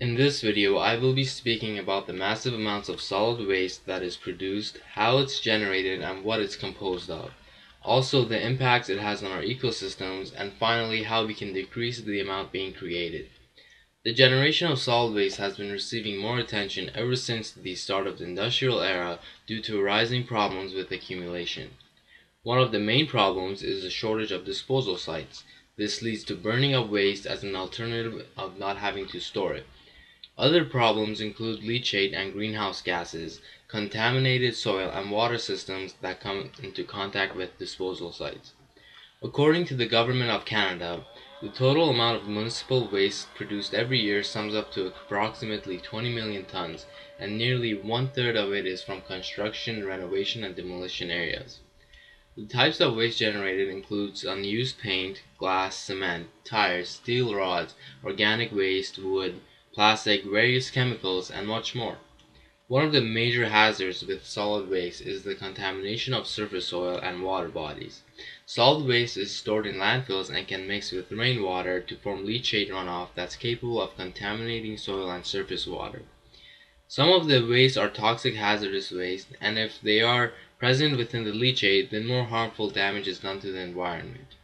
In this video, I will be speaking about the massive amounts of solid waste that is produced, how it's generated, and what it's composed of. Also, the impacts it has on our ecosystems, and finally, how we can decrease the amount being created. The generation of solid waste has been receiving more attention ever since the start of the industrial era due to rising problems with accumulation. One of the main problems is the shortage of disposal sites. This leads to burning of waste as an alternative of not having to store it. Other problems include leachate and greenhouse gases, contaminated soil and water systems that come into contact with disposal sites. According to the Government of Canada, the total amount of municipal waste produced every year sums up to approximately 20 million tons, and nearly one-third of it is from construction, renovation, and demolition areas. The types of waste generated includes unused paint, glass, cement, tires, steel rods, organic waste, wood, plastic, various chemicals, and much more. One of the major hazards with solid waste is the contamination of surface soil and water bodies. Solid waste is stored in landfills and can mix with rainwater to form leachate runoff that's capable of contaminating soil and surface water. Some of the wastes are toxic hazardous waste, and if they are present within the leachate, then more harmful damage is done to the environment.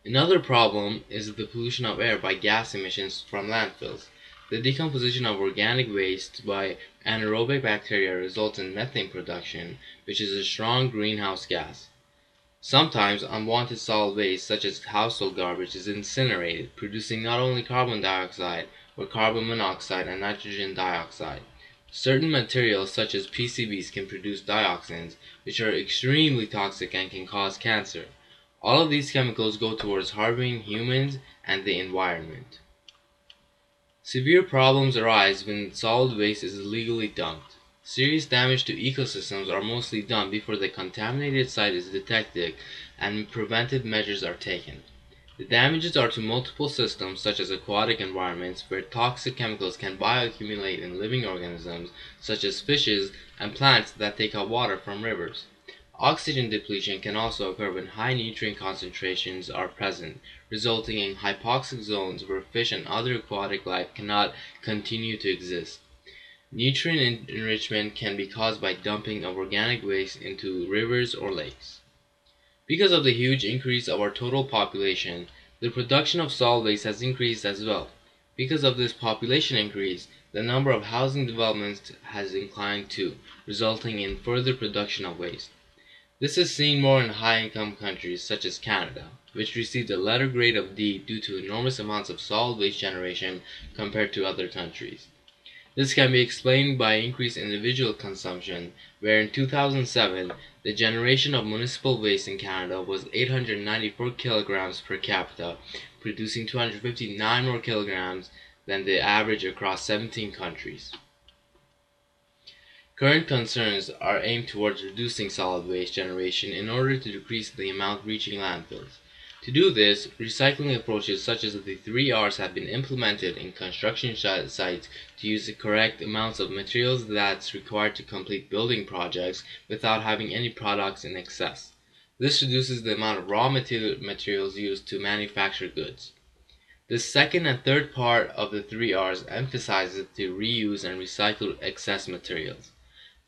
Another problem is the pollution of air by gas emissions from landfills. The decomposition of organic waste by anaerobic bacteria results in methane production, which is a strong greenhouse gas. Sometimes unwanted solid waste, such as household garbage, is incinerated, producing not only carbon dioxide, but carbon monoxide and nitrogen dioxide. Certain materials, such as PCBs, can produce dioxins, which are extremely toxic and can cause cancer. All of these chemicals go towards harming humans and the environment. Severe problems arise when solid waste is illegally dumped. Serious damage to ecosystems are mostly done before the contaminated site is detected and preventive measures are taken. The damages are to multiple systems such as aquatic environments where toxic chemicals can bioaccumulate in living organisms such as fishes and plants that take up water from rivers. Oxygen depletion can also occur when high nutrient concentrations are present, resulting in hypoxic zones where fish and other aquatic life cannot continue to exist. Nutrient enrichment can be caused by dumping of organic waste into rivers or lakes. Because of the huge increase of our total population, the production of solid waste has increased as well. Because of this population increase, the number of housing developments has inclined too, resulting in further production of waste. This is seen more in high-income countries such as Canada, which received a letter grade of D due to enormous amounts of solid waste generation compared to other countries. This can be explained by increased individual consumption, where in 2007, the generation of municipal waste in Canada was 894 kilograms per capita, producing 259 more kilograms than the average across 17 countries. Current concerns are aimed towards reducing solid waste generation in order to decrease the amount reaching landfills. To do this, recycling approaches such as the 3Rs have been implemented in construction sites to use the correct amounts of materials that's required to complete building projects without having any products in excess. This reduces the amount of raw materials used to manufacture goods. The second and third part of the 3Rs emphasizes to reuse and recycle excess materials.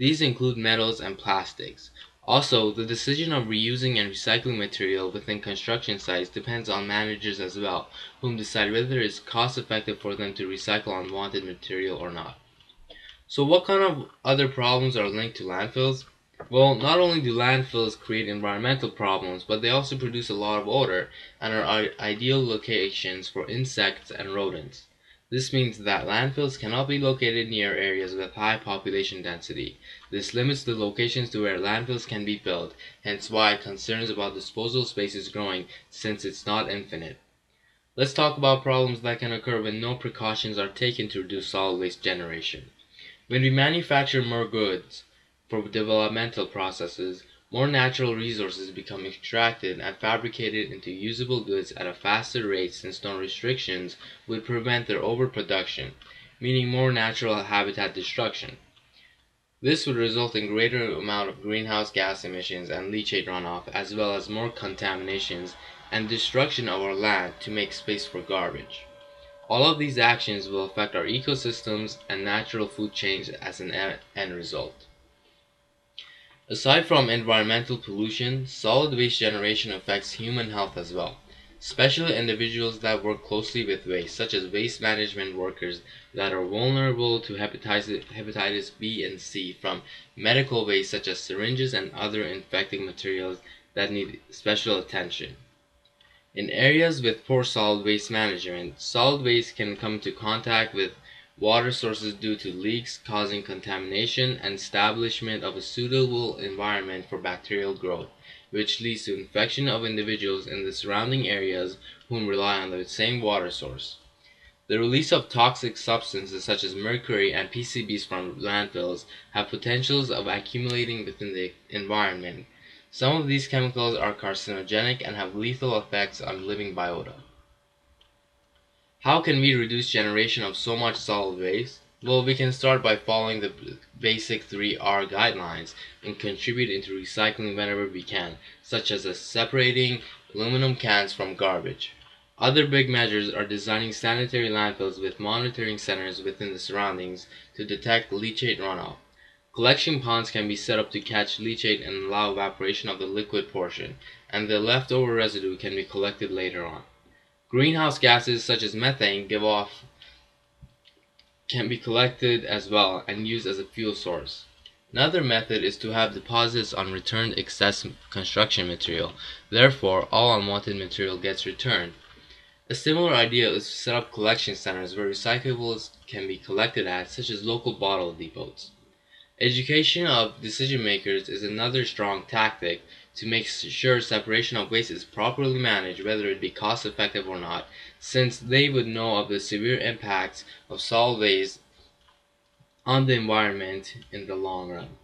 These include metals and plastics. Also, the decision of reusing and recycling material within construction sites depends on managers as well, whom decide whether it is cost effective for them to recycle unwanted material or not. So what kind of other problems are linked to landfills? Well, not only do landfills create environmental problems, but they also produce a lot of odor and are ideal locations for insects and rodents. This means that landfills cannot be located near areas with high population density. This limits the locations to where landfills can be built, hence why concerns about disposal space is growing since it's not infinite. Let's talk about problems that can occur when no precautions are taken to reduce solid waste generation. When we manufacture more goods for developmental processes, more natural resources become extracted and fabricated into usable goods at a faster rate since no restrictions would prevent their overproduction, meaning more natural habitat destruction. This would result in greater amount of greenhouse gas emissions and leachate runoff, as well as more contaminations and destruction of our land to make space for garbage. All of these actions will affect our ecosystems and natural food chains as an end result. Aside from environmental pollution, solid waste generation affects human health as well, especially individuals that work closely with waste, such as waste management workers that are vulnerable to hepatitis B and C from medical waste such as syringes and other infecting materials that need special attention. In areas with poor solid waste management, solid waste can come into contact with water sources due to leaks causing contamination and establishment of a suitable environment for bacterial growth, which leads to infection of individuals in the surrounding areas whom rely on the same water source. The release of toxic substances such as mercury and PCBs from landfills have potentials of accumulating within the environment. Some of these chemicals are carcinogenic and have lethal effects on living biota. How can we reduce generation of so much solid waste? Well, we can start by following the basic 3R guidelines and contribute into recycling whenever we can, such as separating aluminum cans from garbage. Other big measures are designing sanitary landfills with monitoring centers within the surroundings to detect leachate runoff. Collection ponds can be set up to catch leachate and allow evaporation of the liquid portion, and the leftover residue can be collected later on. Greenhouse gases such as methane can be collected as well and used as a fuel source. Another method is to have deposits on returned excess construction material. Therefore, all unwanted material gets returned. A similar idea is to set up collection centers where recyclables can be collected at, such as local bottle depots. Education of decision makers is another strong tactic to make sure separation of waste is properly managed, whether it be cost effective or not, since they would know of the severe impacts of solid waste on the environment in the long run.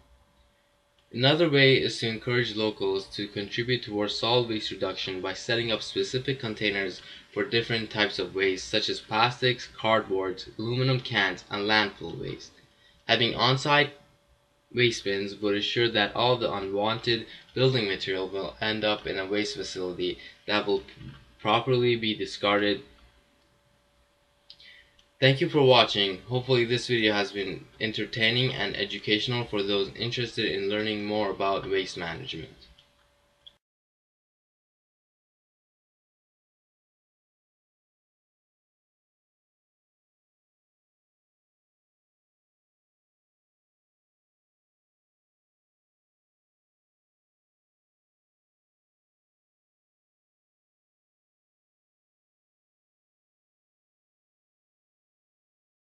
Another way is to encourage locals to contribute towards solid waste reduction by setting up specific containers for different types of waste, such as plastics, cardboard, aluminum cans, and landfill waste. Having on-site waste bins would ensure that all the unwanted building material will end up in a waste facility that will properly be discarded. Thank you for watching. Hopefully this video has been entertaining and educational for those interested in learning more about waste management.